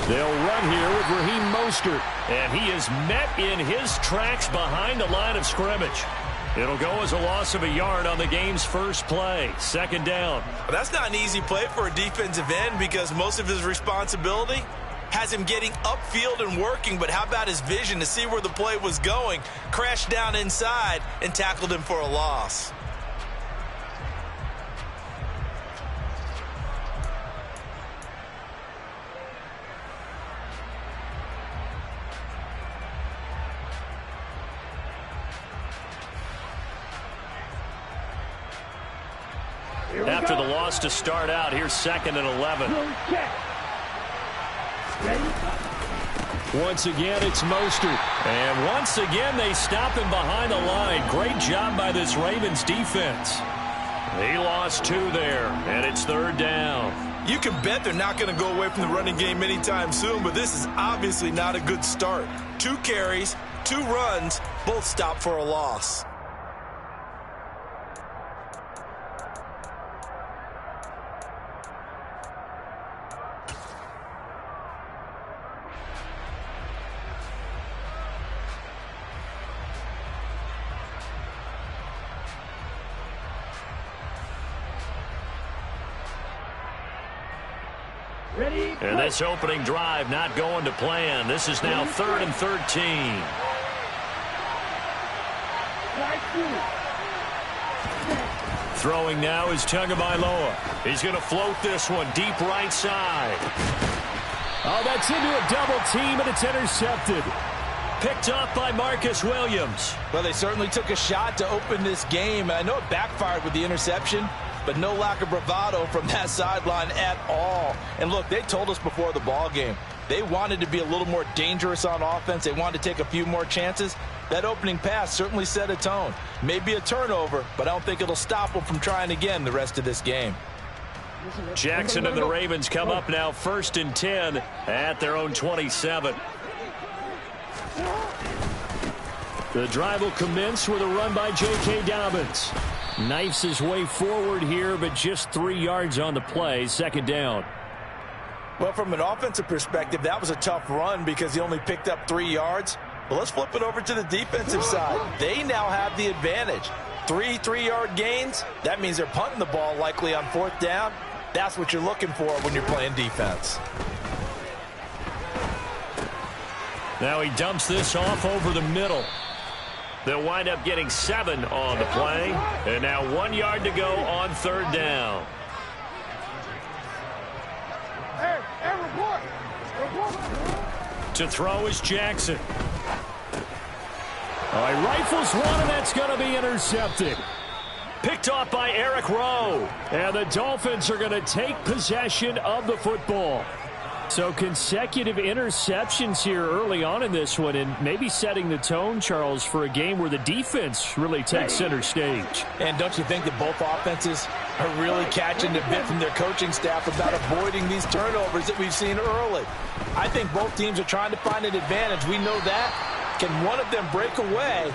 They'll run here with Raheem Mostert. And he is met in his tracks behind the line of scrimmage. It'll go as a loss of a yard on the game's first play. Second down. Well, that's not an easy play for a defensive end because most of his responsibility has him getting upfield and working. But how about his vision to see where the play was going? Crashed down inside and tackled him for a loss. After the loss to start out, here's 2nd and 11. Once again, it's Mostert. And once again, they stop him behind the line. Great job by this Ravens defense. He lost 2 there, and it's 3rd down. You can bet they're not going to go away from the running game anytime soon, but this is obviously not a good start. 2 carries, 2 runs, both stopped for a loss. And this opening drive not going to plan. This is now 3rd and 13. Throwing now is Tagovailoa. He's going to float this one deep right side. Oh, that's into a double team, and it's intercepted. Picked off by Marcus Williams. Well, they certainly took a shot to open this game. I know it backfired with the interception, but no lack of bravado from that sideline at all. And look, they told us before the ball game, they wanted to be a little more dangerous on offense. They wanted to take a few more chances. That opening pass certainly set a tone. Maybe a turnover, but I don't think it'll stop them from trying again the rest of this game. Jackson and the Ravens come up now 1st and 10 at their own 27. The drive will commence with a run by J.K. Dobbins. Knifes his way forward here, but just 3 yards on the play. 2nd down. Well, from an offensive perspective, that was a tough run because he only picked up 3 yards. Well, let's flip it over to the defensive side. They now have the advantage. 3 3-yard gains. That means they're punting the ball likely on 4th down. That's what you're looking for when you're playing defense. Now he dumps this off over the middle. They'll wind up getting 7 on the play. And now 1 yard to go on 3rd down. To throw is Jackson. Oh, he rifles one, and that's going to be intercepted. Picked off by Eric Rowe. And the Dolphins are going to take possession of the football. So consecutive interceptions here early on in this one, and maybe setting the tone, Charles, for a game where the defense really takes center stage. And don't you think that both offenses are really catching the bit from their coaching staff about avoiding these turnovers that we've seen early? I think both teams are trying to find an advantage. We know that. Can one of them break away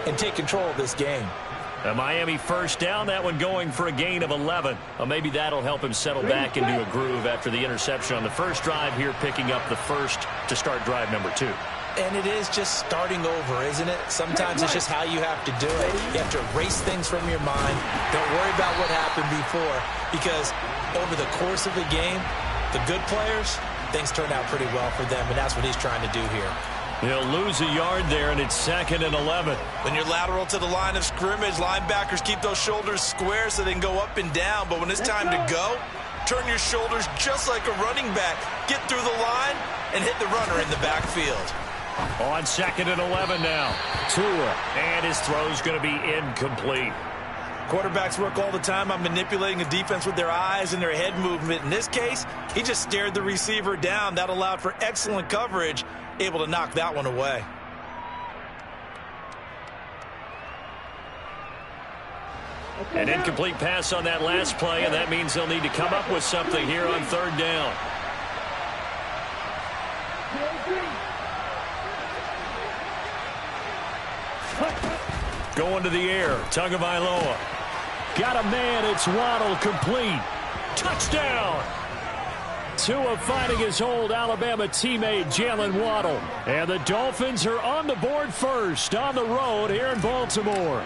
and take control of this game? A Miami 1st down, that one going for a gain of 11. Well, maybe that'll help him settle back into a groove after the interception on the first drive here, picking up the first to start drive number 2. And it is just starting over, isn't it? Sometimes it's just how you have to do it. You have to erase things from your mind. Don't worry about what happened before, because over the course of the game, the good players, things turn out pretty well for them, and that's what he's trying to do here. He'll lose a yard there, and it's 2nd and 11. When you're lateral to the line of scrimmage, linebackers keep those shoulders square so they can go up and down. But when it's time to go, turn your shoulders just like a running back. Get through the line and hit the runner in the backfield. On 2nd and 11 now. Tua, and his throw's going to be incomplete. Quarterbacks work all the time on manipulating a defense with their eyes and their head movement. In this case, he just stared the receiver down. That allowed for excellent coverage, able to knock that one away. An incomplete pass on that last play, and that means they'll need to come up with something here on 3rd down. Going to the air. Tagovailoa. Got a man. It's Waddle, complete. Touchdown. Tua finding his old Alabama teammate, Jalen Waddle. And the Dolphins are on the board first on the road here in Baltimore.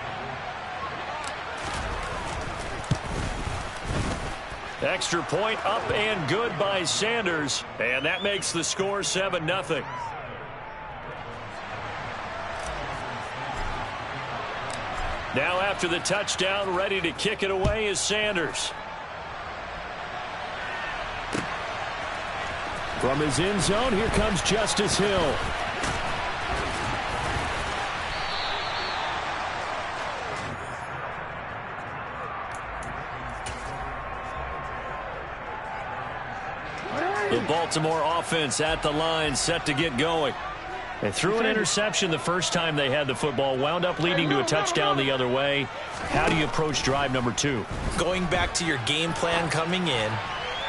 Extra point up and good by Sanders. And that makes the score 7-0. Now after the touchdown, ready to kick it away is Sanders. From his end zone, here comes Justice Hill. The Baltimore offense at the line, set to get going. They threw an interception the first time they had the football, wound up leading to a touchdown the other way. How do you approach drive number 2? Going back to your game plan coming in,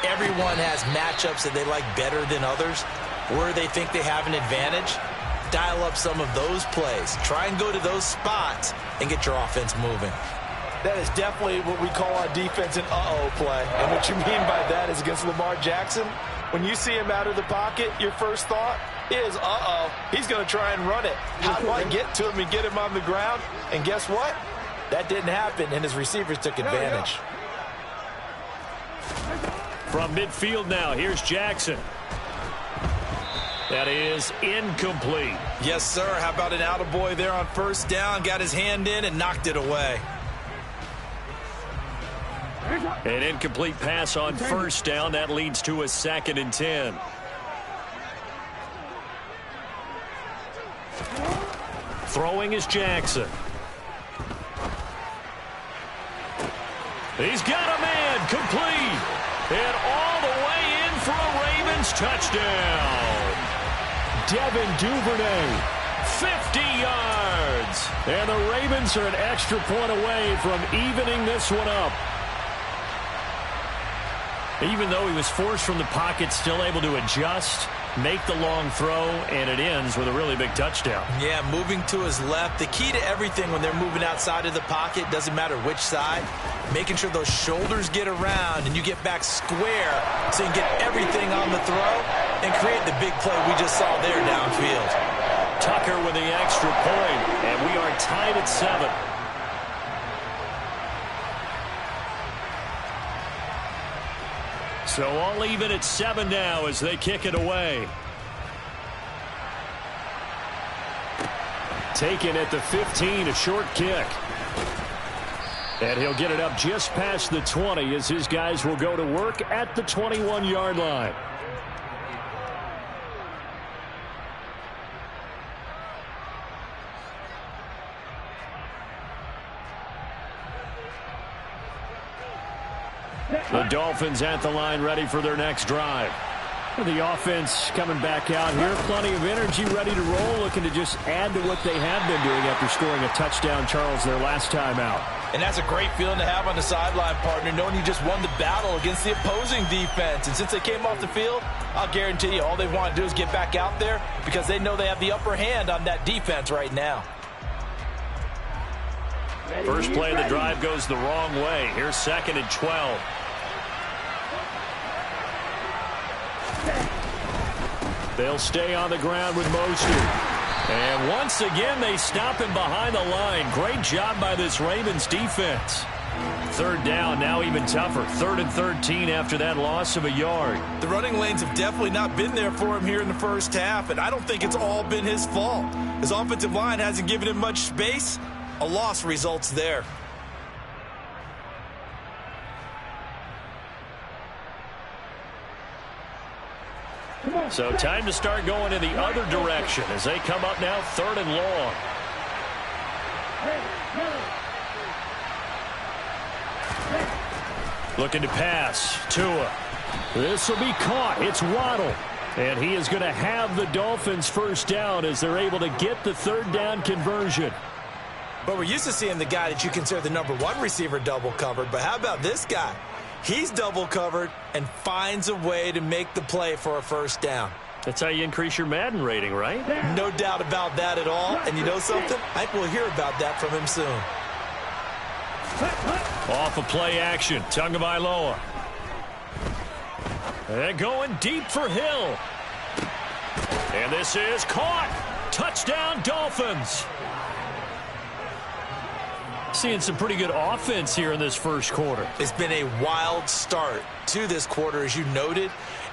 everyone has matchups that they like better than others, where they think they have an advantage. Dial up some of those plays. Try and go to those spots and get your offense moving. That is definitely what we call on defense an uh-oh play. And what you mean by that is against Lamar Jackson, when you see him out of the pocket, your first thought is, uh-oh, he's going to try and run it. How do I get to him and get him on the ground? And guess what? That didn't happen, and his receivers took advantage. From midfield now, here's Jackson. That is incomplete. Yes, sir. How about an attaboy there on first down? Got his hand in and knocked it away. An incomplete pass on first down. That leads to a 2nd and 10. Throwing is Jackson. He's got a man, complete. And all the way in for a Ravens touchdown. Devin Duvernay, 50 yards. And the Ravens are an extra point away from evening this one up. Even though he was forced from the pocket, still able to adjust, make the long throw, and it ends with a really big touchdown. Yeah, moving to his left. The key to everything when they're moving outside of the pocket, doesn't matter which side, making sure those shoulders get around and you get back square so you can get everything on the throw and create the big play we just saw there downfield. Tucker with the extra point, and we are tied at 7. So all even at 7 now as they kick it away. Taken at the 15, a short kick. And he'll get it up just past the 20 as his guys will go to work at the 21-yard line. The Dolphins at the line ready for their next drive. The offense coming back out here. Plenty of energy, ready to roll, looking to just add to what they have been doing after scoring a touchdown, Charles, their last time out. And that's a great feeling to have on the sideline, partner, knowing you just won the battle against the opposing defense. And since they came off the field, I'll guarantee you all they want to do is get back out there because they know they have the upper hand on that defense right now. First play of the drive goes the wrong way. Here's 2nd and 12. They'll stay on the ground with Mostert. And once again, they stop him behind the line. Great job by this Ravens defense. 3rd down, now even tougher. 3rd and 13 after that loss of a yard. The running lanes have definitely not been there for him here in the first half, and I don't think it's all been his fault. His offensive line hasn't given him much space. A loss results there. So time to start going in the other direction as they come up now 3rd and long. Looking to pass. Tua. This will be caught. It's Waddle. And he is going to have the Dolphins first down as they're able to get the 3rd down conversion. But we're used to seeing the guy that you consider the #1 receiver double covered. But how about this guy? He's double covered and finds a way to make the play for a first down. That's how you increase your Madden rating, right? No doubt about that at all. And you know something? I think we'll hear about that from him soon. Off of play action, Tagovailoa. And going deep for Hill. And this is caught. Touchdown, Dolphins. Seeing some pretty good offense here in this first quarter. It's been a wild start to this quarter, as you noted.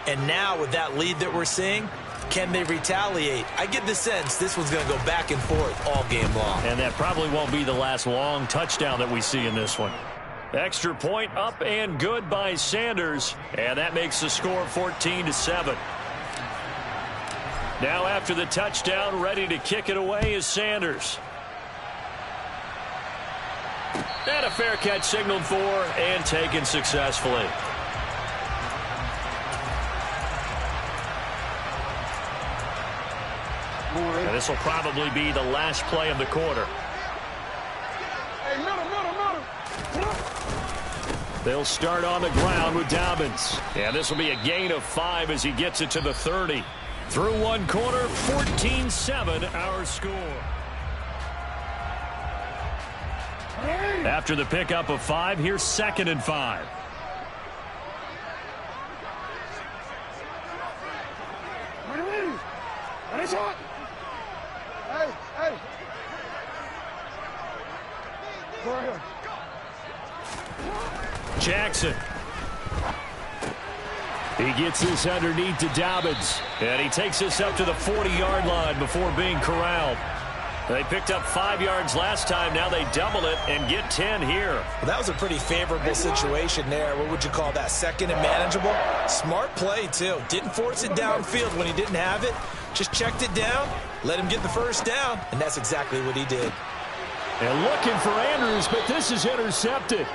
And now with that lead that we're seeing, can they retaliate? I get the sense this one's going to go back and forth all game long. And that probably won't be the last long touchdown that we see in this one. Extra point up and good by Sanders. And that makes the score 14-7. Now after the touchdown, ready to kick it away is Sanders. And a fair catch signaled for and taken successfully. And this will probably be the last play of the quarter. They'll start on the ground with Dobbins. And this will be a gain of 5 as he gets it to the 30. Through one quarter, 14-7 our score. After the pickup of 5, here's 2nd and 5. Jackson. He gets this underneath to Dobbins. And he takes this up to the 40-yard line before being corralled. They picked up 5 yards last time. Now they double it and get 10 here. Well, that was a pretty favorable situation there. What would you call that? 2nd and manageable? Smart play, too. Didn't force it downfield when he didn't have it. Just checked it down, let him get the first down, and that's exactly what he did. And looking for Andrews, but this is intercepted.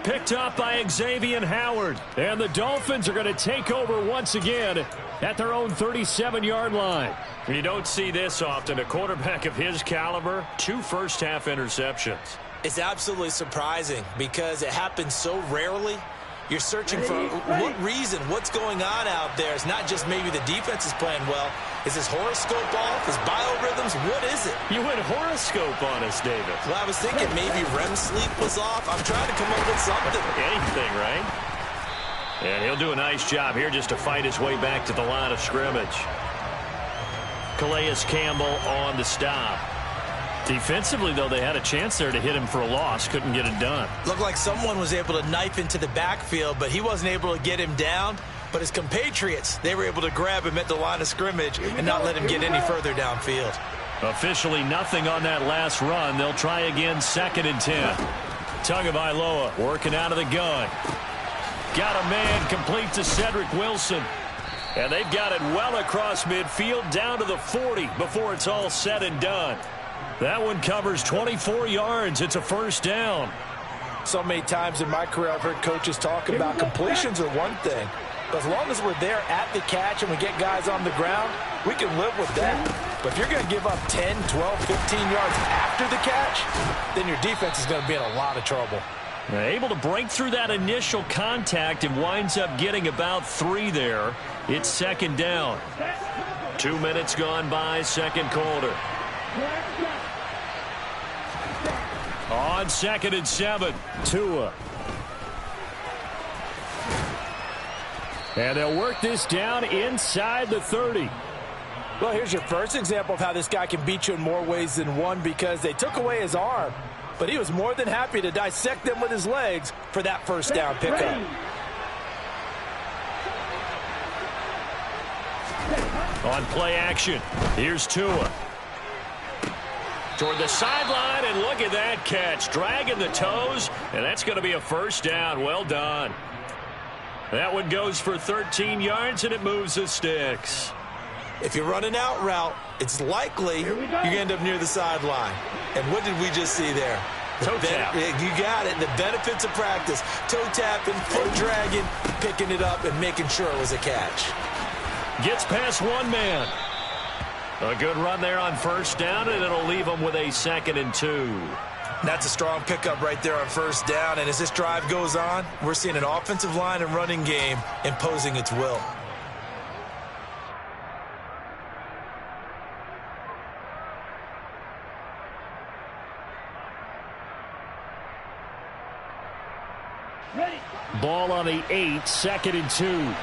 Picked up by Xavier Howard. And the Dolphins are going to take over once again at their own 37-yard line. You don't see this often. A quarterback of his caliber, 2 first-half interceptions. It's absolutely surprising because it happens so rarely. You're searching for what reason, what's going on out there. It's not just maybe the defense is playing well. Is his horoscope off? His biorhythms? What is it? You went horoscope on us, David. Well, I was thinking maybe REM sleep was off. I'm trying to come up with something. Anything, right? And he'll do a nice job here just to fight his way back to the line of scrimmage. Calais Campbell on the stop. Defensively, though, they had a chance there to hit him for a loss. Couldn't get it done. Looked like someone was able to knife into the backfield, but he wasn't able to get him down. But his compatriots, they were able to grab him at the line of scrimmage and not let him get any further downfield. Officially nothing on that last run. They'll try again 2nd and 10. Tagovailoa working out of the gun. Got a man complete to Cedric Wilson. And they've got it well across midfield down to the 40 before it's all said and done. That one covers 24 yards. It's a first down. So many times in my career I've heard coaches talk about completions are one thing. But as long as we're there at the catch and we get guys on the ground, we can live with that. But if you're going to give up 10, 12, 15 yards after the catch, then your defense is going to be in a lot of trouble. Able to break through that initial contact and winds up getting about 3 there. It's 2nd down. 2 minutes gone by, second quarter. On 2nd and 7, Tua. And they'll work this down inside the 30. Well, here's your first example of how this guy can beat you in more ways than one, because they took away his arm, but he was more than happy to dissect them with his legs for that first down pickup. On play action, here's Tua. Toward the sideline, and look at that catch. Dragging the toes, and that's going to be a first down. Well done. That one goes for 13 yards, and it moves the sticks. If you run an out route, it's likely you're going to end up near the sideline. And what did we just see there? Toe tap. You got it. The benefits of practice. Toe tapping, foot dragging, picking it up, and making sure it was a catch. Gets past one man. A good run there on first down, and it'll leave them with a 2nd and 2. That's a strong pickup right there on first down. And as this drive goes on, we're seeing an offensive line and running game imposing its will. Ball on the 8, 2nd and 2.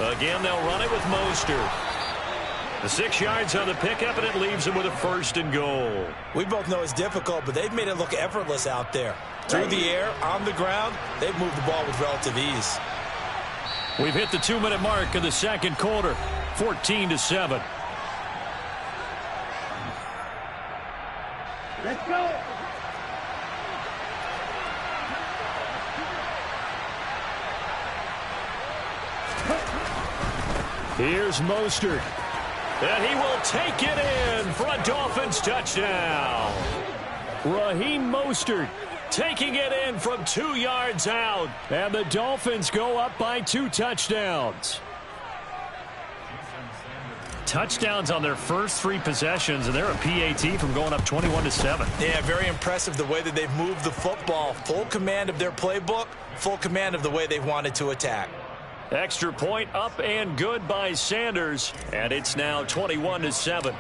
Again, they'll run it with Mostert. The 6 yards on the pickup, and it leaves them with a 1st and goal. We both know it's difficult, but they've made it look effortless out there. Through the air, on the ground, they've moved the ball with relative ease. We've hit the 2-minute mark of the 2nd quarter, 14-7. Let's go. Here's Mostert. And he will take it in for a Dolphins touchdown. Raheem Mostert taking it in from 2 yards out. And the Dolphins go up by 2 touchdowns. Touchdowns on their first 3 possessions, and they're a PAT from going up 21-7. Yeah, very impressive the way that they've moved the football. Full command of their playbook, full command of the way they've wanted to attack. Extra point up and good by Sanders, and it's now 21-7.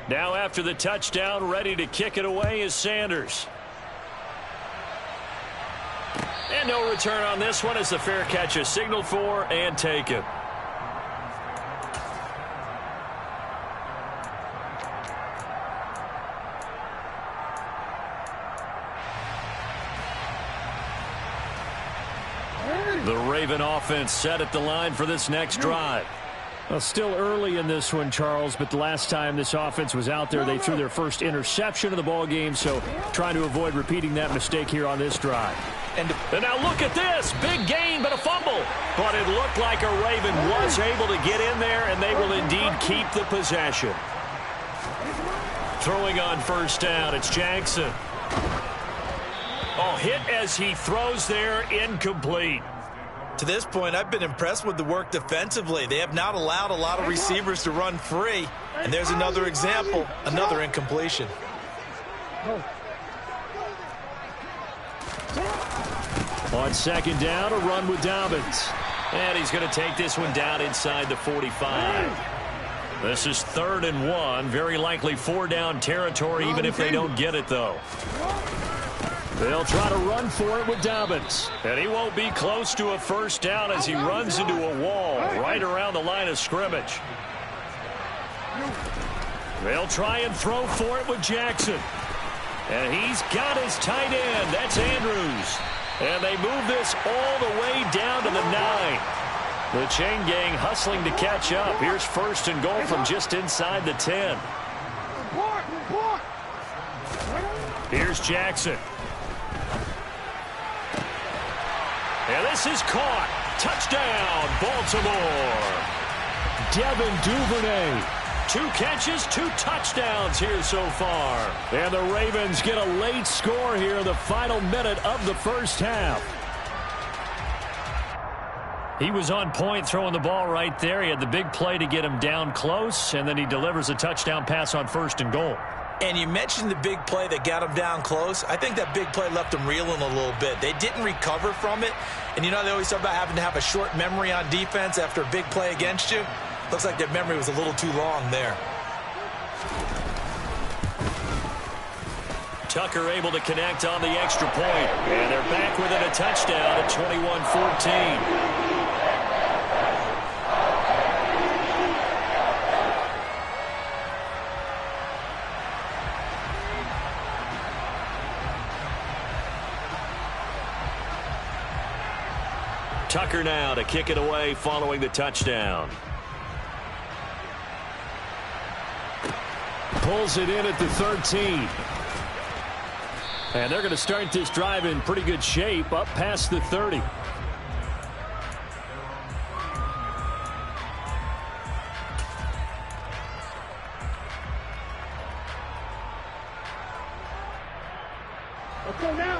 Now after the touchdown, ready to kick it away is Sanders. And no return on this one as the fair catch is signaled for and taken. The Raven offense set at the line for this next drive. Well, still early in this one, Charles, but the last time this offense was out there, they threw their first interception of the ball game, so trying to avoid repeating that mistake here on this drive. And now look at this. Big gain, but a fumble. But it looked like a Raven was able to get in there, and they will indeed keep the possession. Throwing on first down, it's Jackson. Oh, hit as he throws there, incomplete. To this point, I've been impressed with the work defensively. They have not allowed a lot of receivers to run free. And there's another example, another incompletion. On second down, a run with Dobbins. And he's going to take this one down inside the 45. This is 3rd and 1. Very likely 4-down territory, even if they don't get it, though. They'll try to run for it with Dobbins. And he won't be close to a first down as he runs into a wall right around the line of scrimmage. They'll try and throw for it with Jackson. And he's got his tight end. That's Andrews. And they move this all the way down to the 9. The chain gang hustling to catch up. Here's 1st and goal from just inside the 10. Here's Jackson. And this is caught. Touchdown, Baltimore. Devin Duvernay. 2 catches, 2 touchdowns here so far. And the Ravens get a late score here in the final minute of the first half. He was on point throwing the ball right there. He had the big play to get him down close, and then he delivers a touchdown pass on 1st and goal. And you mentioned the big play that got him down close. I think that big play left him reeling a little bit. They didn't recover from it. And you know they always talk about having to have a short memory on defense after a big play against you. Looks like their memory was a little too long there. Tucker able to connect on the extra point. And they're back within a touchdown at 21-14. Tucker now to kick it away following the touchdown. Pulls it in at the 13. And they're going to start this drive in pretty good shape up past the 30.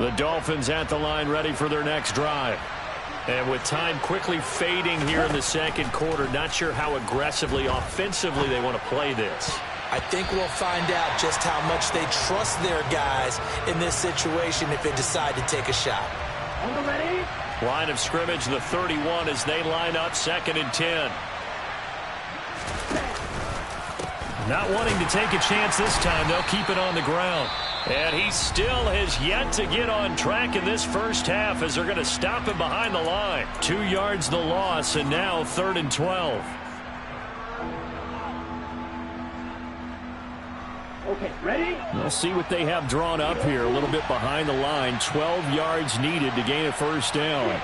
The Dolphins at the line ready for their next drive. And with time quickly fading here in the second quarter, not sure how aggressively, offensively they want to play this. I think we'll find out just how much they trust their guys in this situation if they decide to take a shot. Line of scrimmage, the 31 as they line up 2nd and 10. Not wanting to take a chance this time, they'll keep it on the ground. And he still has yet to get on track in this first half as they're going to stop him behind the line. 2 yards the loss, and now 3rd and 12. Okay, ready? We'll see what they have drawn up here. A little bit behind the line. 12 yards needed to gain a first down.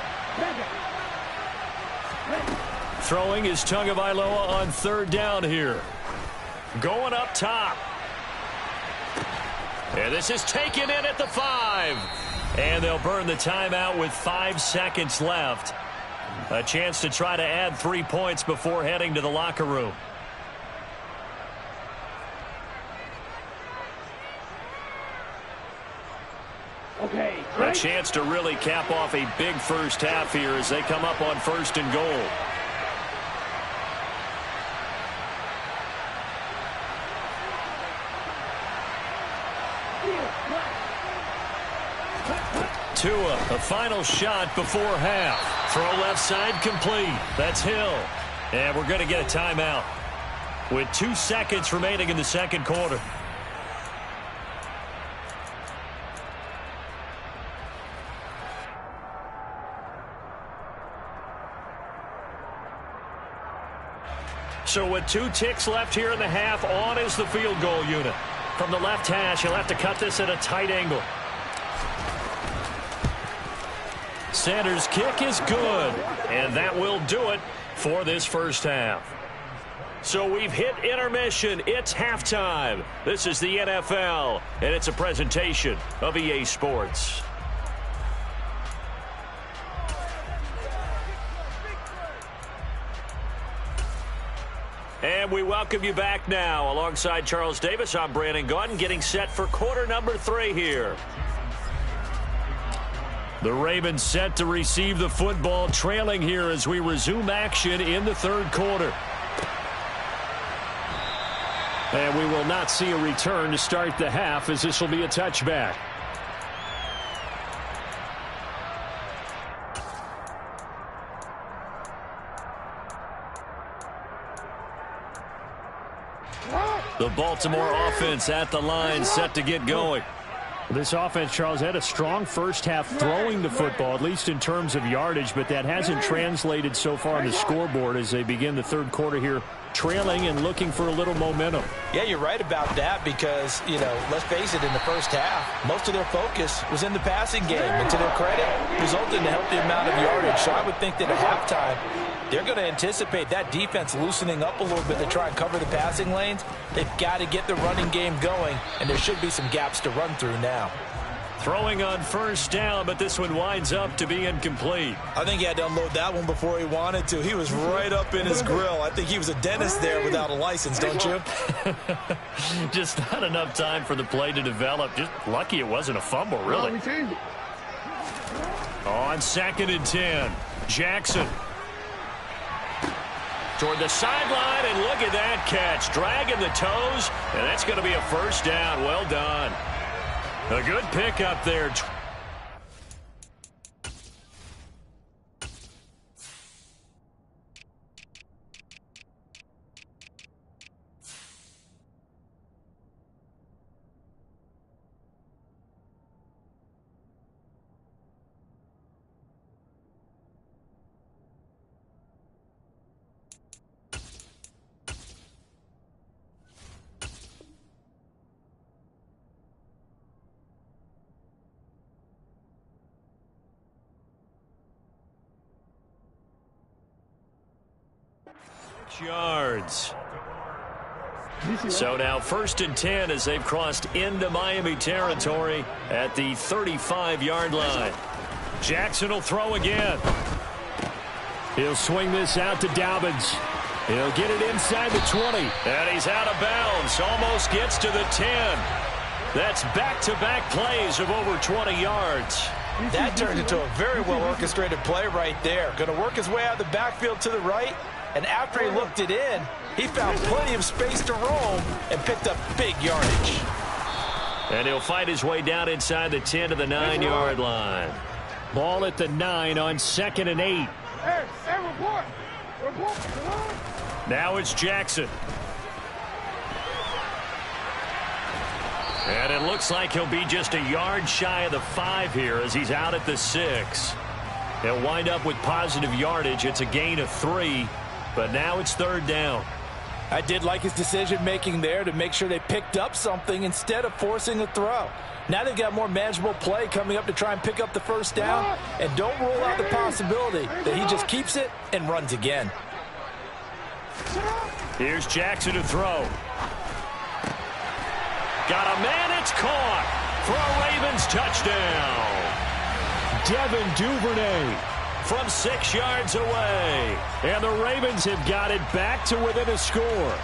Throwing is Tagovailoa on 3rd down here. Going up top. And this is taken in at the 5. And they'll burn the timeout with 5 seconds left. A chance to try to add 3 points before heading to the locker room. Okay, a chance to really cap off a big first half here as they come up on 1st and goal. Tua, the final shot before half. Throw left side complete. That's Hill. And we're going to get a timeout with 2 seconds remaining in the second quarter. So with 2 ticks left here in the half, on is the field goal unit. From the left hash, he'll have to cut this at a tight angle. Sanders' kick is good, and that will do it for this first half. So we've hit intermission. It's halftime. This is the NFL, and it's a presentation of EA Sports. And we welcome you back now. Alongside Charles Davis, I'm Brandon Gaudin, getting set for quarter number 3 here. The Ravens set to receive the football, trailing here as we resume action in the 3rd quarter. And we will not see a return to start the half, as this will be a touchback. The Baltimore offense at the line, set to get going. This offense, Charles, had a strong first half throwing the football, at least in terms of yardage, but that hasn't translated so far on the scoreboard as they begin the 3rd quarter here, trailing and looking for a little momentum. Yeah, you're right about that because, let's face it, in the first half, most of their focus was in the passing game. And to their credit, resulted in a healthy amount of yardage. So I would think that at halftime, they're going to anticipate that defense loosening up a little bit to try and cover the passing lanes. They've got to get the running game going, and there should be some gaps to run through now. Throwing on 1st down, but this one winds up to be incomplete. I think he had to unload that one before he wanted to. He was right up in his grill. I think he was a dentist there without a license, don't you? Just not enough time for the play to develop. Just lucky it wasn't a fumble, really. On 2nd and 10, Jackson. Toward the sideline, and look at that catch. Dragging the toes, and that's going to be a first down. Well done. A good pickup there. Yards. So now 1st and 10 as they've crossed into Miami territory at the 35-yard line. Jackson will throw again. He'll swing this out to Dobbins. He'll get it inside the 20. And he's out of bounds. Almost gets to the 10. That's back-to-back plays of over 20 yards. That turned into a very well-orchestrated play right there. Going to work his way out of the backfield to the right. And after he looked it in, he found plenty of space to roam and picked up big yardage. And he'll fight his way down inside the 10 to the 9-yard line. Ball at the 9 on 2nd and 8. Now it's Jackson. And it looks like he'll be just a yard shy of the 5 here as he's out at the 6. He'll wind up with positive yardage. It's a gain of 3, but now it's 3rd down. I did like his decision-making there to make sure they picked up something instead of forcing a throw. Now they've got more manageable play coming up to try and pick up the 1st down, and don't rule out the possibility that he just keeps it and runs again. Here's Jackson to throw. Got a man, it's caught for a Ravens touchdown. Devin Duvernay from 6 yards away. And the Ravens have got it back to within a score.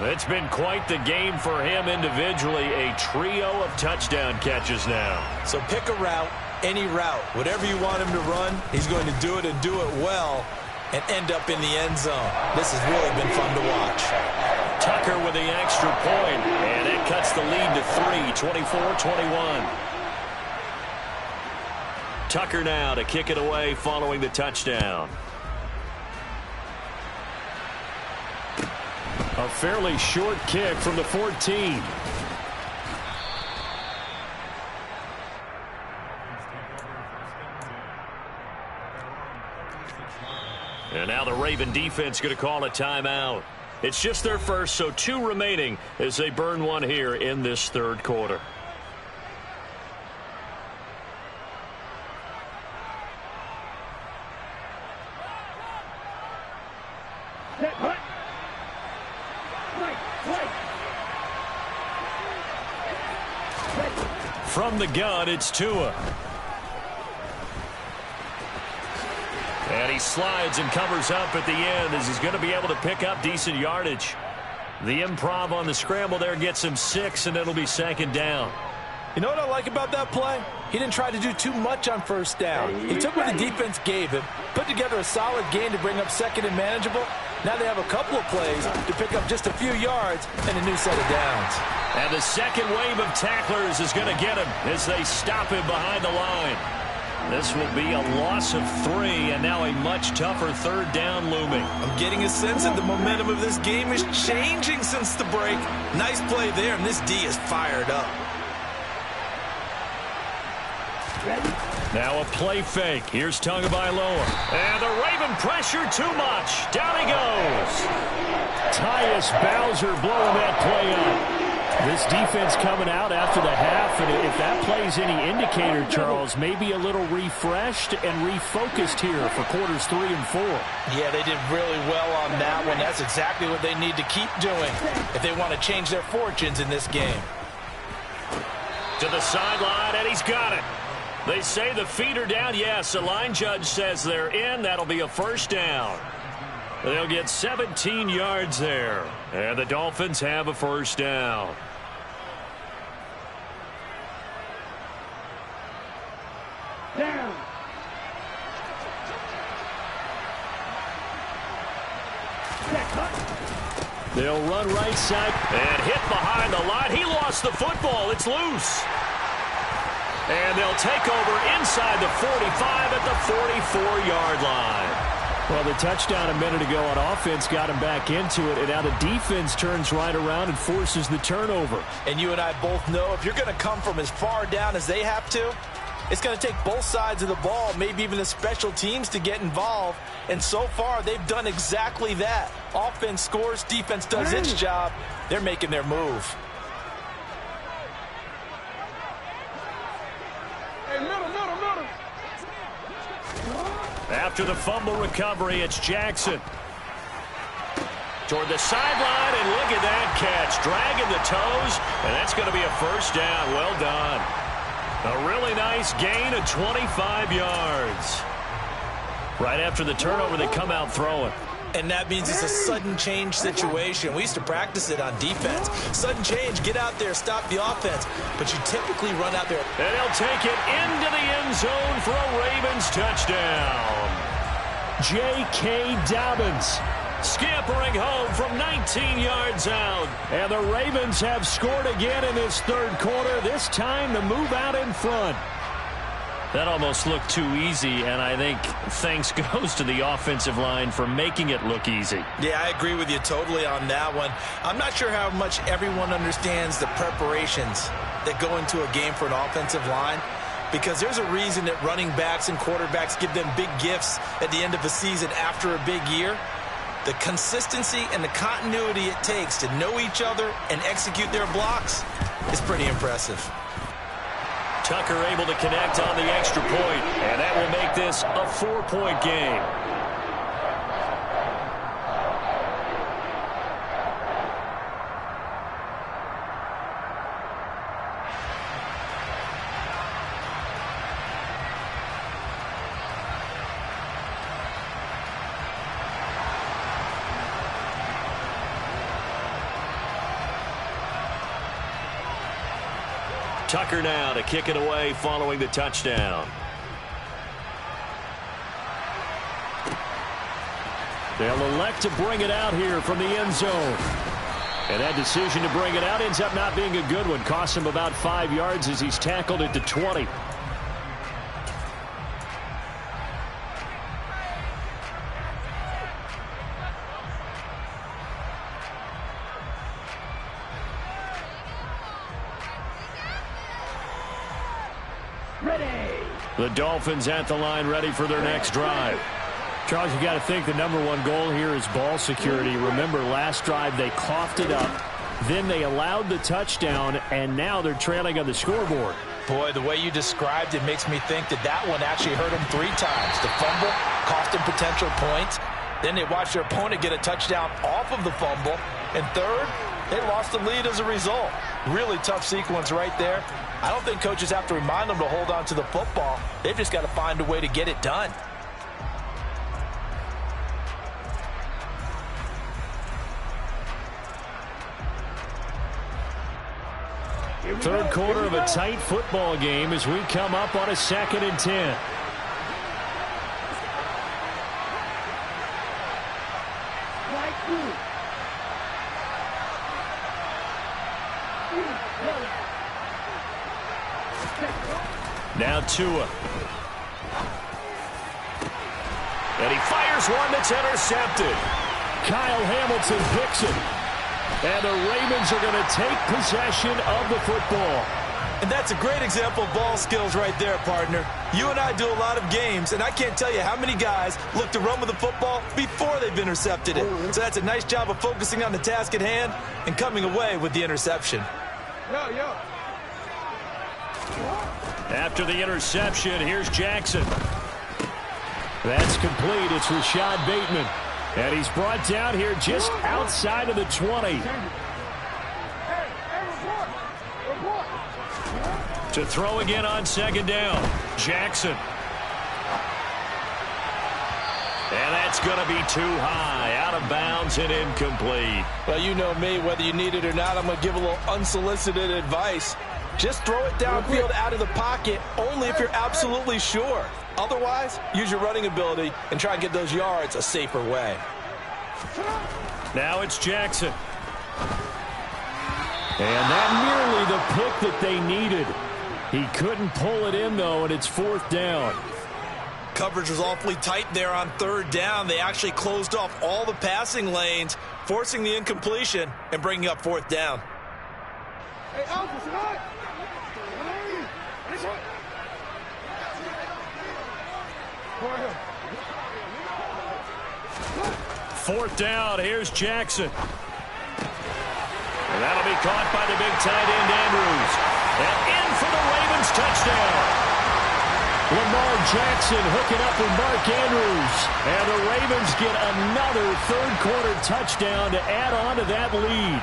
It's been quite the game for him individually. A trio of touchdown catches now. So pick a route, any route. Whatever you want him to run, he's going to do it and do it well and end up in the end zone. This has really been fun to watch. Tucker with the extra point, and it cuts the lead to 3, 24-21. Tucker now to kick it away following the touchdown. A fairly short kick from the 14. And now the Raven defense going to call a timeout. It's just their first, so 2 remaining as they burn 1 here in this 3rd quarter. From the gun, it's Tua. And he slides and covers up at the end as he's going to be able to pick up decent yardage. The improv on the scramble there gets him 6, and it'll be 2nd down. You know what I like about that play? He didn't try to do too much on 1st down. He took what the defense gave him, put together a solid gain to bring up 2nd and manageable. Now they have a couple of plays to pick up just a few yards and a new set of downs. And the second wave of tacklers is going to get him as they stop him behind the line. This will be a loss of 3, and now a much tougher 3rd down looming. I'm getting a sense that the momentum of this game is changing since the break. Nice play there, and this D is fired up. Now a play fake. Here's Tagovailoa. And the Raven pressure too much. Down he goes. Tyus Bowser blowing that play up. This defense coming out after the half, and if that plays any indicator, Charles, maybe a little refreshed and refocused here for quarters 3 and 4. Yeah, they did really well on that one. That's exactly what they need to keep doing if they want to change their fortunes in this game. To the sideline, and he's got it. They say the feet are down. Yes, the line judge says they're in. That'll be a 1st down. They'll get 17 yards there, and the Dolphins have a 1st down. Down. They'll run right side and hit behind the line. He lost the football. It's loose. And they'll take over inside the 45 at the 44-yard line. Well, the touchdown a minute ago on offense got him back into it, and now the defense turns right around and forces the turnover. And you and I both know if you're going to come from as far down as they have to, it's going to take both sides of the ball, maybe even the special teams to get involved. And so far, they've done exactly that. Offense scores, defense does its job. They're making their move. After the fumble recovery, it's Jackson. Toward the sideline, and look at that catch. Dragging the toes, and that's going to be a 1st down. Well done. A really nice gain of 25 yards. Right after the turnover, they come out throwing. And that means it's a sudden change situation. We used to practice it on defense. Sudden change, get out there, stop the offense. But you typically run out there. And he'll take it into the end zone for a Ravens touchdown. J.K. Dobbins scampering home from 19 yards out. And the Ravens have scored again in this 3rd quarter. This time to move out in front. That almost looked too easy, and I think thanks goes to the offensive line for making it look easy. Yeah, I agree with you totally on that one. I'm not sure how much everyone understands the preparations that go into a game for an offensive line, because there's a reason that running backs and quarterbacks give them big gifts at the end of a season after a big year. The consistency and the continuity it takes to know each other and execute their blocks is pretty impressive. Tucker able to connect on the extra point, and that will make this a 4-point game. Tucker now to kick it away following the touchdown. They'll elect to bring it out here from the end zone. And that decision to bring it out ends up not being a good one. Costs him about 5 yards as he's tackled at the 20. The Dolphins at the line ready for their next drive. Charles, you got to think the #1 goal here is ball security. Remember, last drive they coughed it up, then they allowed the touchdown, and now they're trailing on the scoreboard. Boy, the way you described it makes me think that that one actually hurt them 3 times. The fumble cost them potential points. Then they watched their opponent get a touchdown off of the fumble. And third, they lost the lead as a result. Really tough sequence right there. I don't think coaches have to remind them to hold on to the football. They've just got to find a way to get it done. Third quarter of a tight football game as we come up on a 2nd and 10. Now Tua. And he fires one that's intercepted. Kyle Hamilton picks it. And the Ravens are going to take possession of the football. And that's a great example of ball skills right there, partner. You and I do a lot of games, and I can't tell you how many guys look to run with the football before they've intercepted it. So that's a nice job of focusing on the task at hand and coming away with the interception. After the interception, here's Jackson. That's complete. It's Rashad Bateman. And he's brought down here just outside of the 20. To throw again on 2nd down. Jackson. And that's going to be too high. Out of bounds and incomplete. Well, you know me. Whether you need it or not, I'm going to give a little unsolicited advice. Just throw it downfield out of the pocket only if you're absolutely sure. Otherwise, use your running ability and try and get those yards a safer way. Now it's Jackson. And that nearly the pick that they needed. He couldn't pull it in, though, and it's 4th down. Coverage was awfully tight there on 3rd down. They actually closed off all the passing lanes, forcing the incompletion and bringing up 4th down. Hey, Alpha, tonight. 4th down. Here's Jackson. And that'll be caught by the big tight end, Andrews. And in for the Ravens touchdown. Lamar Jackson hooking up with Mark Andrews. And the Ravens get another 3rd quarter touchdown to add on to that lead.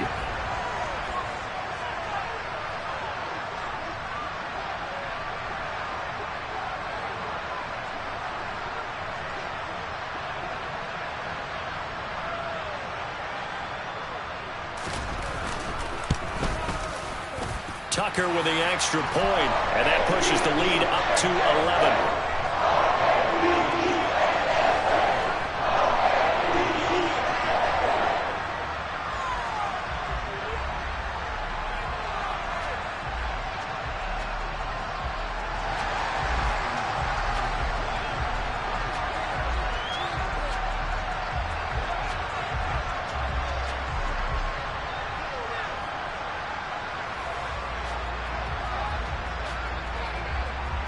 Tucker with the extra point, and that pushes the lead up to 11.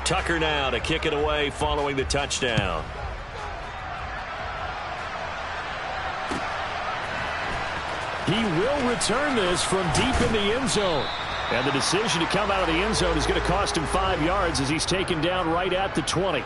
Tucker now to kick it away following the touchdown. He will return this from deep in the end zone. And the decision to come out of the end zone is going to cost him 5 yards as he's taken down right at the 20.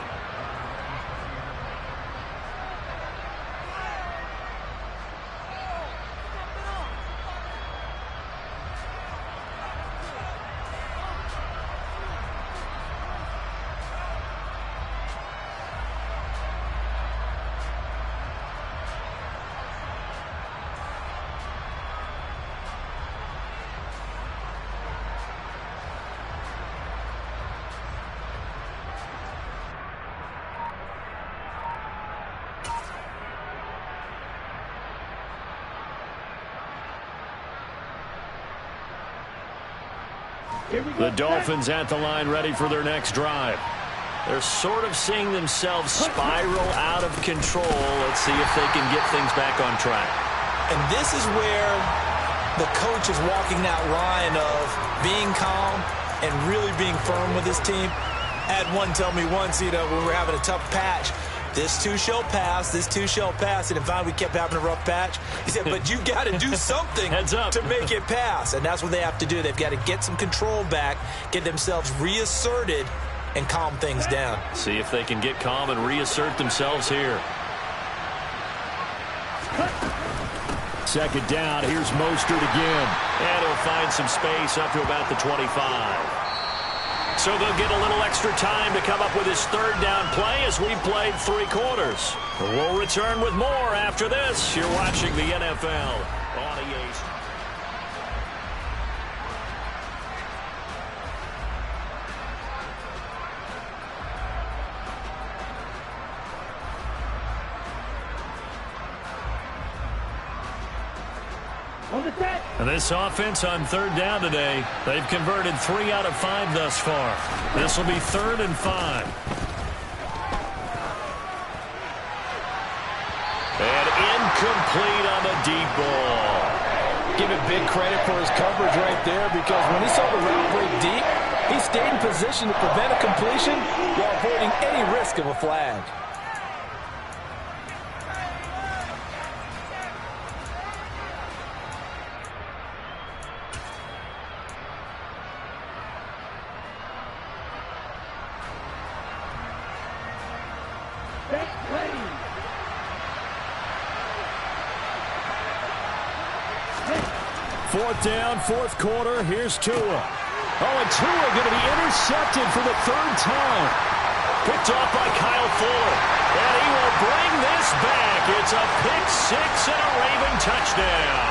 The Dolphins at the line ready for their next drive. They're sort of seeing themselves spiral out of control. Let's see if they can get things back on track. And this is where the coach is walking that line of being calm and really being firm with his team. I had one tell me once, when we were having a tough patch, this too shall pass, this too shall pass. And if finally we kept having a rough patch, he said, but you got to do something to make it pass. And that's what they have to do. They've got to get some control back, get themselves reasserted, and calm things down. See if they can get calm and reassert themselves here. Second down, here's Mostert again. And he'll find some space up to about the 25. So they'll get a little extra time to come up with his third down play as we played 3 quarters. We'll return with more after this. You're watching the NFL on EA Sports. And this offense on third down today, they've converted 3 out of 5 thus far. This will be 3rd and 5. And incomplete on the deep ball. Give it big credit for his coverage right there, because when he saw the route break deep, he stayed in position to prevent a completion while avoiding any risk of a flag. Fourth down, 4th quarter. Here's Tua. Oh, and Tua going to be intercepted for the 3rd time. Picked off by Kyle Fuller. And he will bring this back. It's a pick-6 and a Raven touchdown.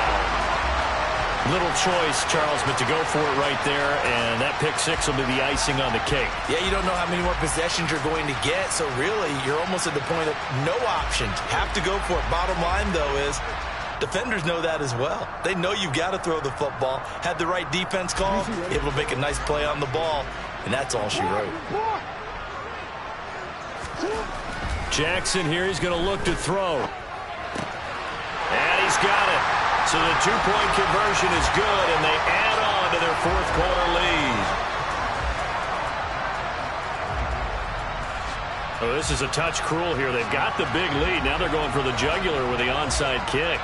Little choice, Charles, but to go for it right there, and that pick-6 will be the icing on the cake. Yeah, you don't know how many more possessions you're going to get, so really you're almost at the point of no options. Have to go for it. Bottom line, though, is defenders know that as well. They know you've got to throw the football. Had the right defense call, able to make a nice play on the ball, and that's all she wrote. Jackson here, he's going to look to throw. And he's got it. So the 2-point conversion is good, and they add on to their 4th quarter lead. Oh, this is a touch cruel here. They've got the big lead. Now they're going for the jugular with the onside kick.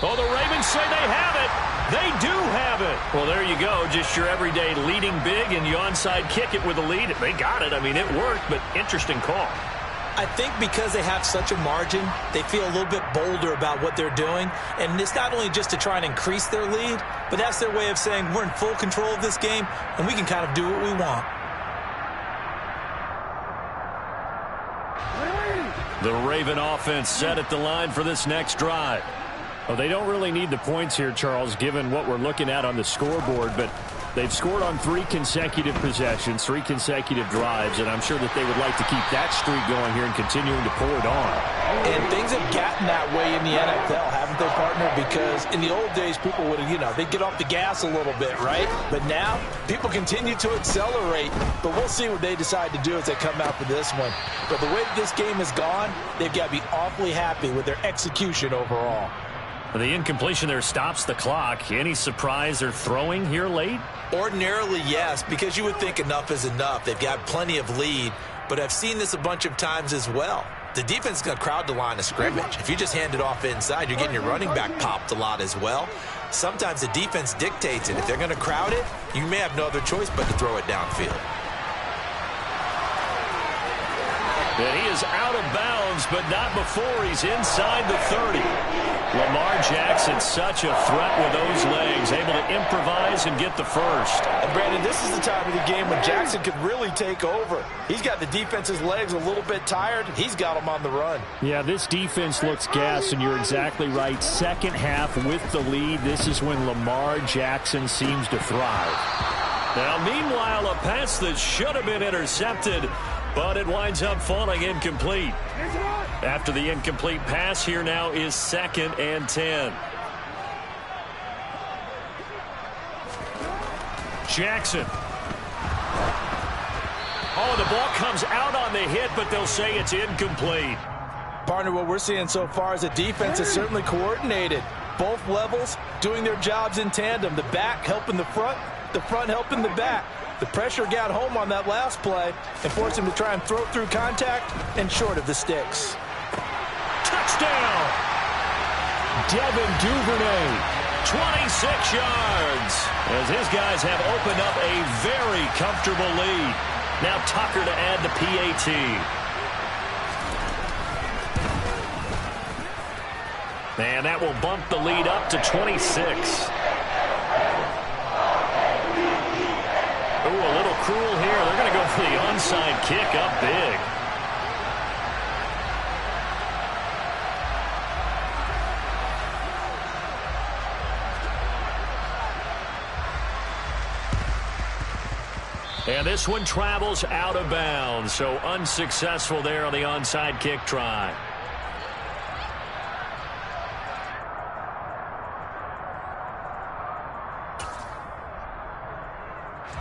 Oh, the Ravens say they have it. They do have it. Well, there you go. Just your everyday leading big, and you onside kick it with a lead. They got it. I mean, it worked, but interesting call. I think because they have such a margin, they feel a little bit bolder about what they're doing. And it's not only just to try and increase their lead, but that's their way of saying we're in full control of this game, and we can kind of do what we want. The Raven offense set at the line for this next drive. Well, they don't really need the points here, Charles, given what we're looking at on the scoreboard, but They've scored on 3 consecutive possessions, 3 consecutive drives, and I'm sure that they would like to keep that streak going here and continuing to pour it on. And things have gotten that way in the NFL, haven't they, partner? Because in the old days, people would have, they'd get off the gas a little bit, right? But now, people continue to accelerate. But we'll see what they decide to do as they come out for this one. But the way this game has gone, they've got to be awfully happy with their execution overall. The incompletion there stops the clock. Any surprise they're throwing here late? Ordinarily, yes, because you would think enough is enough. They've got plenty of lead, but I've seen this a bunch of times as well. The defense is going to crowd the line of scrimmage. If you just hand it off inside, you're getting your running back popped a lot as well. Sometimes the defense dictates it. If they're going to crowd it, you may have no other choice but to throw it downfield. And he is out of bounds, but not before he's inside the 30. Lamar Jackson, such a threat with those legs, able to improvise and get the first. And Brandon, this is the time of the game when Jackson could really take over. He's got the defense's legs a little bit tired. He's got them on the run. Yeah, this defense looks gassed, and you're exactly right. Second half with the lead, this is when Lamar Jackson seems to thrive. Now, meanwhile, a pass that should have been intercepted, but it winds up falling incomplete. After the incomplete pass, here now is 2nd and 10. Jackson. Oh, the ball comes out on the hit, but they'll say it's incomplete. Partner, what we're seeing so far is the defense is certainly coordinated. Both levels doing their jobs in tandem. The back helping the front helping the back. The pressure got home on that last play and forced him to try and throw through contact and short of the sticks. Touchdown! Devin Duvernay, 26 yards. As his guys have opened up a very comfortable lead. Now Tucker to add the PAT. And that will bump the lead up to 26. Ooh, a little cruel here. They're going to go for the onside kick up big. And this one travels out of bounds, so unsuccessful there on the onside kick try.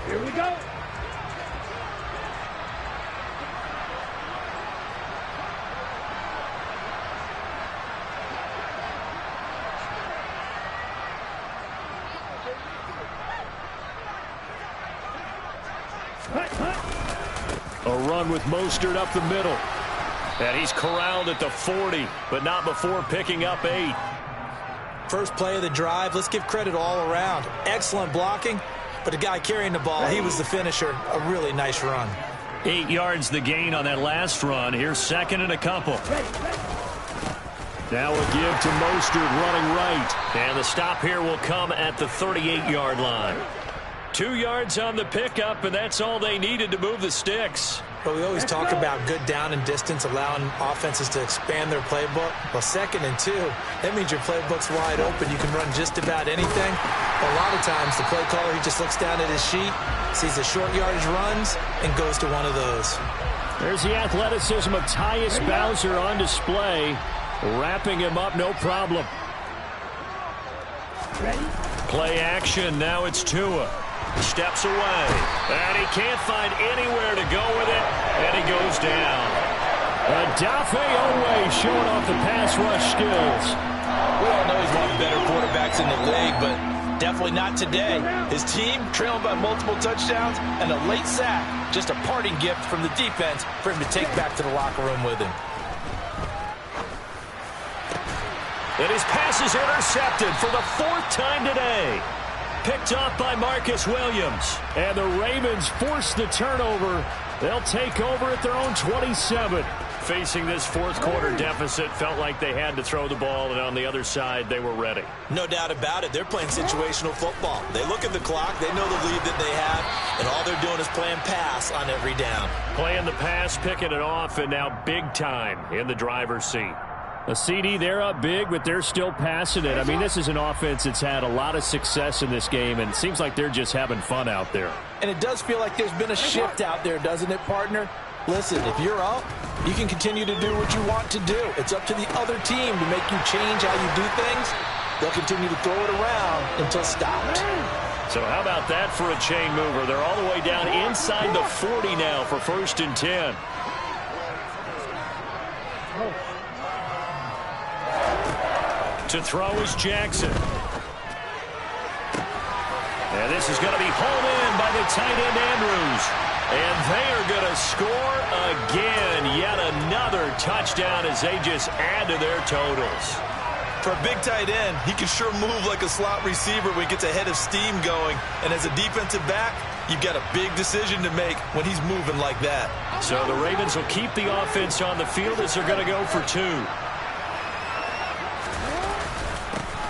Here we go. A run with Mostert up the middle. And he's corralled at the 40, but not before picking up 8. First play of the drive, let's give credit all around. Excellent blocking, but the guy carrying the ball, he was the finisher. A really nice run. 8 yards the gain on that last run. Here's 2nd and a couple. Now a give to Mostert running right. And the stop here will come at the 38-yard line. 2 yards on the pickup, and that's all they needed to move the sticks. But we always talk about good down and distance, allowing offenses to expand their playbook. Well, 2nd and 2, that means your playbook's wide open. You can run just about anything. A lot of times, the play caller, he just looks down at his sheet, sees the short yardage runs, and goes to one of those. There's the athleticism of Tyus Bowser on display, wrapping him up, no problem. Play action, now it's Tua. Steps away, and he can't find anywhere to go with it, and he goes down. Odafe Oweh showing off the pass rush skills. We all know he's one of the better quarterbacks in the league, but definitely not today. His team trailing by multiple touchdowns and a late sack, just a parting gift from the defense for him to take back to the locker room with him. And his pass is intercepted for the 4th time today. Picked off by Marcus Williams. And the Ravens force the turnover. They'll take over at their own 27. Facing this 4th quarter deficit, felt like they had to throw the ball, and on the other side, they were ready. No doubt about it. They're playing situational football. They look at the clock, they know the lead that they have, and all they're doing is playing pass on every down. Playing the pass, picking it off, and now big time in the driver's seat. A CD, they're up big, but they're still passing it. I mean, this is an offense that's had a lot of success in this game, and it seems like they're just having fun out there. And it does feel like there's been a shift out there, doesn't it, partner? Listen, if you're up, you can continue to do what you want to do. It's up to the other team to make you change how you do things. They'll continue to throw it around until stopped. So how about that for a chain mover? They're all the way down inside the 40 now for 1st and 10. To throw is Jackson. And this is going to be hauled in by the tight end Andrews. And they are going to score again. Yet another touchdown as they just add to their totals. For a big tight end, he can sure move like a slot receiver when he gets a head of steam going. And as a defensive back, you've got a big decision to make when he's moving like that. So the Ravens will keep the offense on the field as they're going to go for 2.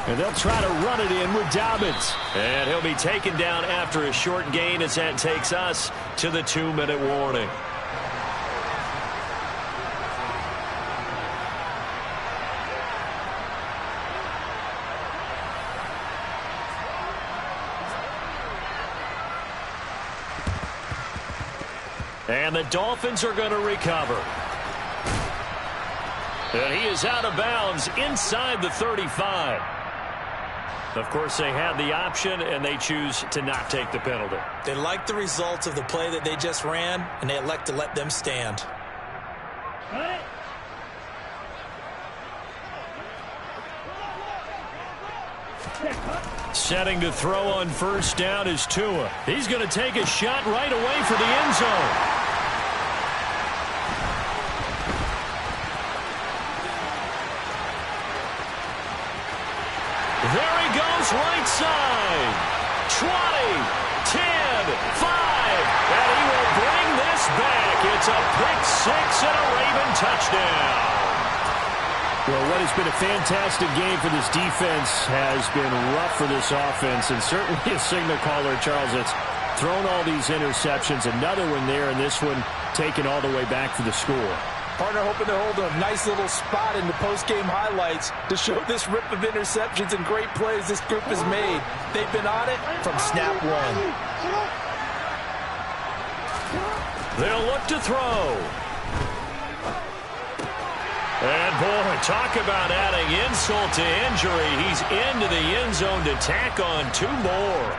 And they'll try to run it in with Dobbins. And he'll be taken down after a short gain as that takes us to the 2-minute warning. And the Dolphins are going to recover. And he is out of bounds inside the 35. Of course, they had the option, and they choose to not take the penalty. They like the results of the play that they just ran, and they elect to let them stand. Setting to throw on 1st down is Tua. He's going to take a shot right away for the end zone. There he goes, right side. 20, 10, 5, and he will bring this back. It's a pick-6 and a Raven touchdown. Well, what has been a fantastic game for this defense has been rough for this offense, and certainly a signal caller, Charles, that's thrown all these interceptions. Another one there, and this one taken all the way back for the score. Partner hoping to hold a nice little spot in the post-game highlights to show this rip of interceptions and great plays this group has made. They've been on it from snap 1. They'll look to throw. And, boy, talk about adding insult to injury. He's into the end zone to tack on 2 more.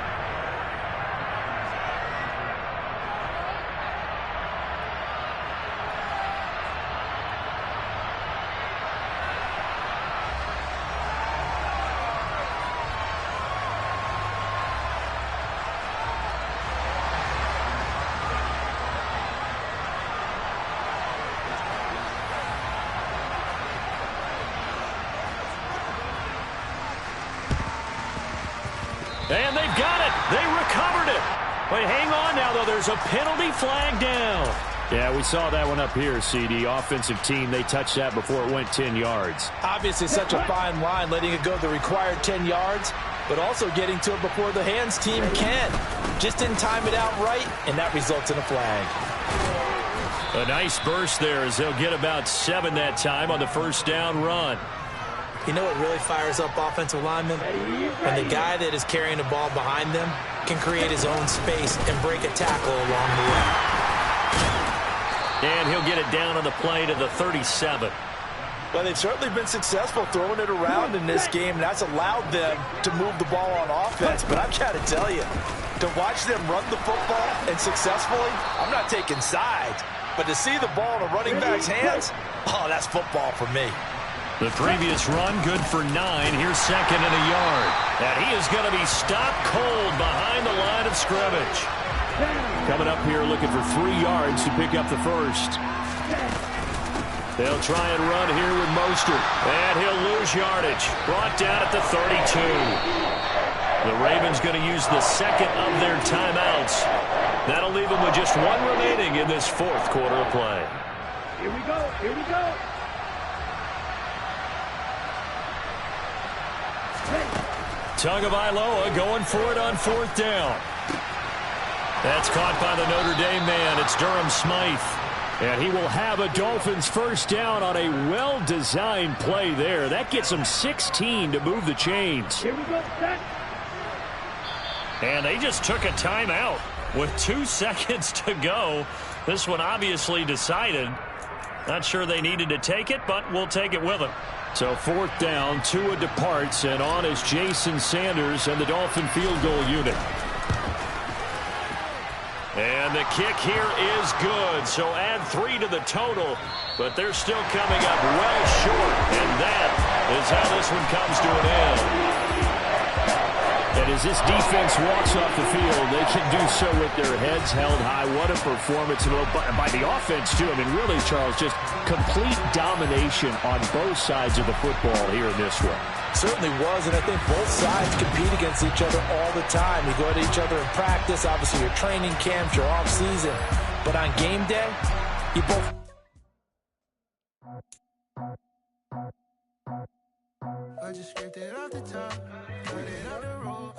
And they've got it. They recovered it. But hang on now, though. There's a penalty flag down. Yeah, we saw that one up here, CD. Offensive team, they touched that before it went 10 yards. Obviously such a fine line, letting it go the required 10 yards, but also getting to it before the hands team can. Just didn't time it out right, and that results in a flag. A nice burst there as they'll get about 7 that time on the 1st down run. You know what really fires up offensive linemen? When the guy that is carrying the ball behind them can create his own space and break a tackle along the way. And he'll get it down on the play to the 37. Well, they've certainly been successful throwing it around in this game, and that's allowed them to move the ball on offense. But I've got to tell you, to watch them run the football and successfully, I'm not taking sides. But to see the ball in a running back's hands, oh, that's football for me. The previous run, good for 9. Here's 2nd and a yard. And he is going to be stopped cold behind the line of scrimmage. Coming up here looking for 3 yards to pick up the 1st. They'll try and run here with Mostert. And he'll lose yardage. Brought down at the 32. The Ravens going to use the 2nd of their timeouts. That'll leave them with just 1 remaining in this 4th quarter of play. Here we go. Here we go. Tagovailoa going for it on 4th down. That's caught by the Notre Dame man. It's Durham Smythe. And he will have a Dolphins first down on a well-designed play there. That gets him 16 to move the chains. Here we go, set. And they just took a timeout with 2 seconds to go. This one obviously decided. Not sure they needed to take it, but we'll take it with them. So 4th down, Tua departs, and on is Jason Sanders and the Dolphin field goal unit. And the kick here is good, so add 3 to the total, but they're still coming up well short, and that is how this one comes to an end. And as this defense walks off the field, they can do so with their heads held high. What a performance by the offense, too. I mean, really, Charles, just complete domination on both sides of the football here in this one. Certainly was, and I think both sides compete against each other all the time. You go at each other in practice, obviously your training camps, your off season, but on game day, you both. I just scraped it off the top, put it on the road,